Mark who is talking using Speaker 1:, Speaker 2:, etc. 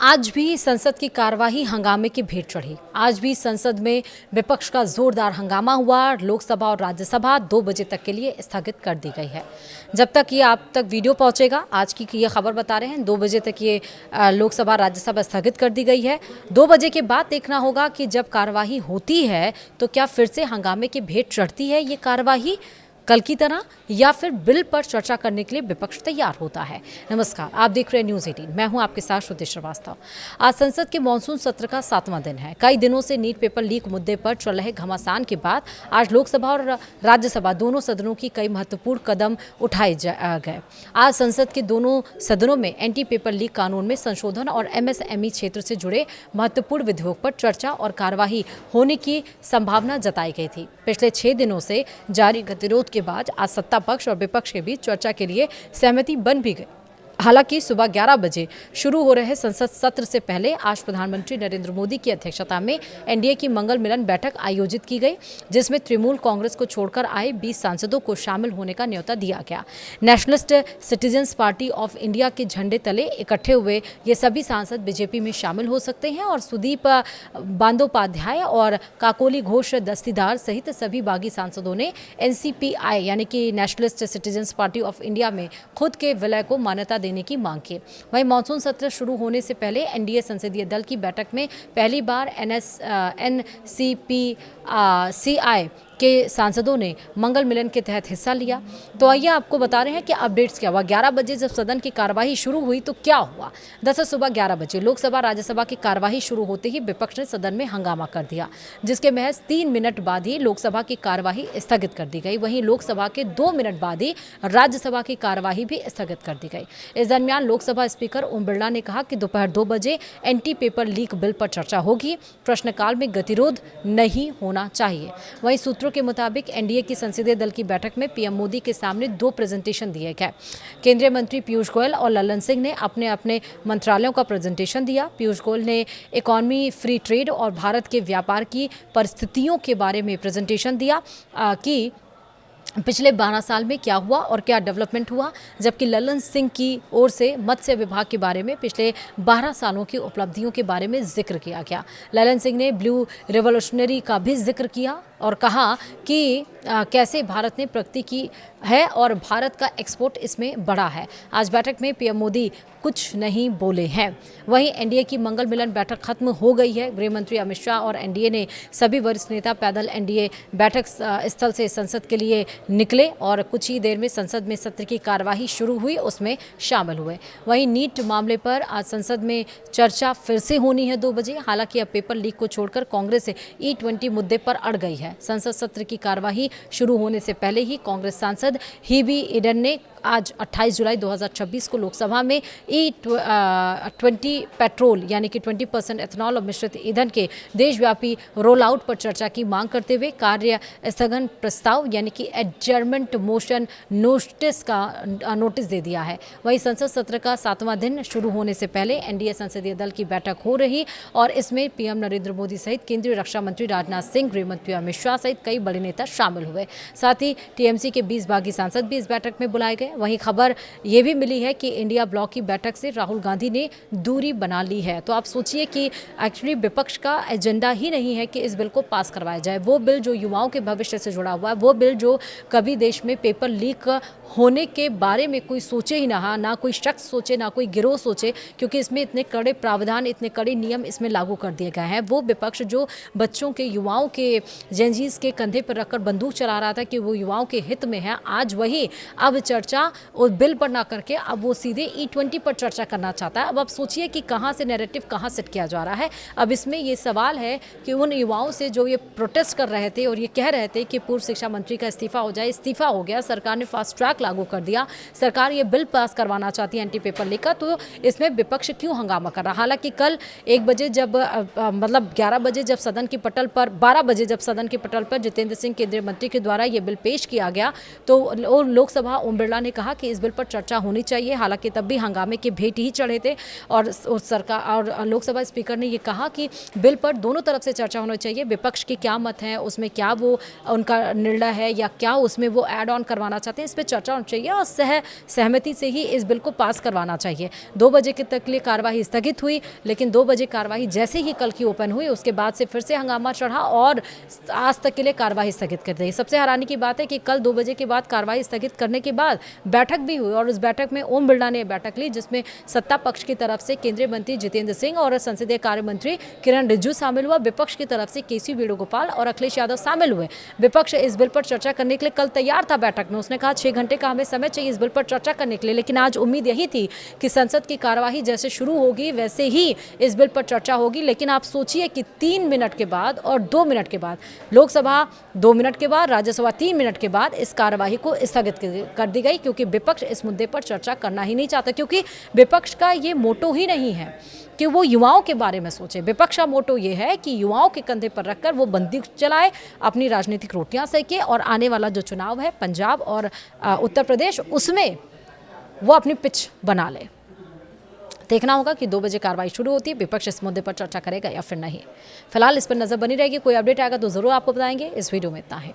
Speaker 1: आज भी संसद की कार्यवाही हंगामे की भेंट चढ़ी। आज भी संसद में विपक्ष का जोरदार हंगामा हुआ। लोकसभा और राज्यसभा 2 बजे तक के लिए स्थगित कर दी गई है। जब तक ये आप तक वीडियो पहुंचेगा, आज की ये खबर बता रहे हैं 2 बजे तक ये लोकसभा राज्यसभा स्थगित कर दी गई है। 2 बजे के बाद देखना होगा कि जब कार्यवाही होती है तो क्या फिर से हंगामे की भेंट चढ़ती है ये कार्यवाही कल की तरह, या फिर बिल पर चर्चा करने के लिए विपक्ष तैयार होता है। नमस्कार, आप देख रहे हैं न्यूज़ 18। मैं हूं आपके साथ श्रुति श्रीवास्तव। आज संसद के मानसून सत्र का 7वां दिन है। कई दिनों से नीट पेपर लीक मुद्दे पर चल रहे घमासान के बाद आज लोकसभा और राज्यसभा दोनों सदनों की कई महत्वपूर्ण कदम उठाए गए। आज संसद के दोनों सदनों में एंटी पेपर लीक कानून में संशोधन और MSME क्षेत्र से जुड़े महत्वपूर्ण विधेयक पर चर्चा और कार्यवाही होने की संभावना जताई गई थी। पिछले 6 दिनों से जारी गतिरोध के बाद आज सत्ता पक्ष और विपक्ष के बीच चर्चा के लिए सहमति बन भी गई। हालांकि सुबह 11 बजे शुरू हो रहे संसद सत्र से पहले आज प्रधानमंत्री नरेंद्र मोदी की अध्यक्षता में एनडीए की मंगल मिलन बैठक आयोजित की गई, जिसमें तृणमूल कांग्रेस को छोड़कर आए 20 सांसदों को शामिल होने का न्योता दिया गया। Nationalist citizens party of India के झंडे तले इकट्ठे हुए ये सभी सांसद बीजेपी में शामिल हो सकते हैं और सुदीप बंदोपाध्याय और काकोली घोष दस्तीदार सहित सभी बागी सांसदों ने NCPI यानी कि nationalist citizens party of India में खुद के विलय को मान्यता देने की मांग की। वहीं मानसून सत्र शुरू होने से पहले एनडीए संसदीय दल की बैठक में पहली बार NCPCI के सांसदों ने मंगल मिलन के तहत हिस्सा लिया। तो आइए आपको बता रहे हैं कि अपडेट्स क्या हुआ। 11 बजे जब सदन की कार्यवाही शुरू हुई तो क्या हुआ। दरअसल सुबह 11 बजे लोकसभा राज्यसभा की कार्यवाही शुरू होते ही विपक्ष ने सदन में हंगामा कर दिया, जिसके महज 3 मिनट बाद ही लोकसभा की कार्यवाही स्थगित कर दी गई। वहीं लोकसभा के 2 मिनट बाद ही राज्यसभा की कार्यवाही भी स्थगित कर दी गई। इस दरमियान लोकसभा स्पीकर ओम बिरला ने कहा कि दोपहर 2 बजे एंटी पेपर लीक बिल पर चर्चा होगी। प्रश्नकाल में गतिरोध नहीं होना चाहिए। वहीं सूत्रों के मुताबिक एनडीए की संसदीय दल की बैठक में पीएम मोदी के सामने 2 प्रेजेंटेशन दिए गए। केंद्रीय मंत्री पीयूष गोयल और ललन सिंह ने अपने अपने मंत्रालयों का प्रेजेंटेशन दिया। पीयूष गोयल ने इकोनॉमी, फ्री ट्रेड और भारत के व्यापार की परिस्थितियों के बारे में प्रेजेंटेशन दिया कि पिछले 12 साल में क्या हुआ और क्या डेवलपमेंट हुआ, जबकि ललन सिंह की ओर से मत्स्य विभाग के बारे में पिछले 12 सालों की उपलब्धियों के बारे में जिक्र किया गया। ललन सिंह ने ब्लू रिवॉल्यूशनरी का भी जिक्र किया और कहा कि कैसे भारत ने प्रगति की है और भारत का एक्सपोर्ट इसमें बढ़ा है। आज बैठक में पीएम मोदी कुछ नहीं बोले हैं। वहीं एनडीए की मंगल मिलन बैठक खत्म हो गई है। गृह मंत्री अमित शाह और एनडीए ने सभी वरिष्ठ नेता पैदल एनडीए बैठक स्थल से संसद के लिए निकले और कुछ ही देर में संसद में सत्र की कार्यवाही शुरू हुई, उसमें शामिल हुए। वहीं नीट मामले पर आज संसद में चर्चा फिर से होनी है 2 बजे। हालांकि अब पेपर लीक को छोड़कर कांग्रेस E20 मुद्दे पर अड़ गई है। संसद सत्र की कार्यवाही शुरू होने से पहले ही कांग्रेस सांसद हीबी ईडन ने आज 28 जुलाई 2026 को लोकसभा में E20 पेट्रोल यानी कि 20% एथनॉल और मिश्रित ईंधन के देशव्यापी रोल आउट पर चर्चा की मांग करते हुए कार्य स्थगन प्रस्ताव यानी कि एडजर्नमेंट मोशन नोटिस दे दिया है। वहीं संसद सत्र का 7वां दिन शुरू होने से पहले एनडीए संसदीय दल की बैठक हो रही और इसमें पीएम नरेंद्र मोदी सहित केंद्रीय रक्षा मंत्री राजनाथ सिंह, गृह मंत्री अमित शाह सहित कई बड़े नेता शामिल हुए। साथ ही टीएमसी के 20 बागी सांसद भी इस बैठक में बुलाए गए। वहीं खबर ये भी मिली है कि इंडिया ब्लॉक की बैठक से राहुल गांधी ने दूरी बना ली है। तो आप सोचिए कि एक्चुअली विपक्ष का एजेंडा ही नहीं है कि इस बिल को पास करवाया जाए। वो बिल जो युवाओं के भविष्य से जुड़ा हुआ है, वो बिल जो कभी देश में पेपर लीक होने के बारे में कोई सोचे ही ना कोई शख्स सोचे, ना कोई गिरोह सोचे, क्योंकि इसमें इतने कड़े प्रावधान, इतने कड़े नियम इसमें लागू कर दिए गए हैं। वो विपक्ष जो बच्चों के, युवाओं के, जेनजीज के कंधे पर रखकर बंदूक चला रहा था कि वो युवाओं के हित में है, आज वही अब चर्चा उस बिल पर ना करके अब वो सीधे E20 पर चर्चा करना चाहता है। अब आप सोचिए कि कहाँ से नैरेटिव कहाँ सेट किया जा रहा है। अब इसमें ये सवाल है कि उन युवाओं से जो ये प्रोटेस्ट कर रहे थे और ये कह रहे थे कि पूर्व शिक्षा मंत्री का इस्तीफा हो जाए, इस्तीफा हो गया, सरकार ने फास्ट ट्रैक लागू कर दिया, सरकार ये बिल पास करवाना चाहती है एंटी पेपर लीक का, तो इसमें विपक्ष क्यों हंगामा कर रहा। हालांकि कल 1 बजे जब 11 बजे जब सदन की पटल पर 12 बजे जब सदन की पटल पर जितेंद्र सिंह केंद्रीय मंत्री के द्वारा ये बिल पेश किया गया तो लोकसभा ओम बिरला ने कहा कि इस बिल पर चर्चा होनी चाहिए। हालांकि तब भी हंगामे के भेंट ही चढ़े थे और सरकार और लोकसभा स्पीकर ने ये कहा कि बिल पर दोनों तरफ से चर्चा होनी चाहिए। विपक्ष के क्या मत हैं, उसमें क्या वो उनका निर्णय है या क्या उसमें वो ऐड ऑन करवाना चाहते हैं, इस पर चर्चा होनी चाहिए और सहमति से ही इस बिल को पास करवाना चाहिए। 2 बजे के तक के लिए कार्यवाही स्थगित हुई, लेकिन 2 बजे कार्यवाही जैसे ही कल की ओपन हुई उसके बाद से फिर से हंगामा चढ़ा और आज तक के लिए कार्यवाही स्थगित कर दी। सबसे हैरानी की बात है कि कल 2 बजे के बाद कार्यवाही स्थगित करने के बाद बैठक भी हुई और उस बैठक में ओम बिरला ने बैठक ली, जिसमें सत्ता पक्ष की तरफ से केंद्रीय मंत्री जितेंद्र सिंह और संसदीय कार्य मंत्री किरण रिजिजू शामिल हुआ। विपक्ष की तरफ से केसी वेणुगोपाल और अखिलेश यादव शामिल हुए। विपक्ष इस बिल पर चर्चा करने के लिए कल तैयार था बैठक में। उसने कहा 6 घंटे का हमें समय चाहिए इस बिल पर चर्चा करने के लिए, लेकिन आज उम्मीद यही थी कि संसद की कार्यवाही जैसे शुरू होगी वैसे ही इस बिल पर चर्चा होगी। लेकिन आप सोचिए कि 3 मिनट के बाद और 2 मिनट के बाद, लोकसभा 2 मिनट के बाद, राज्यसभा 3 मिनट के बाद इस कार्यवाही को स्थगित कर दी गई, क्योंकि विपक्ष इस मुद्दे पर चर्चा करना ही नहीं चाहता। क्योंकि विपक्ष का ये मोटो ही नहीं है कि वो युवाओं के बारे में सोचे। विपक्ष का मोटो ये है कि युवाओं के कंधे पर रखकर वो बंदूक चलाए, अपनी राजनीतिक रोटियां सेके और आने वाला जो चुनाव है पंजाब और उत्तर प्रदेश, उसमें वो अपनी पिच बना ले। देखना होगा कि 2 बजे कार्रवाई शुरू होती है, विपक्ष इस मुद्दे पर चर्चा करेगा या फिर नहीं। फिलहाल इस पर नजर बनी रहेगी। कोई अपडेट आएगा तो जरूर आपको बताएंगे। इस वीडियो में इतना है।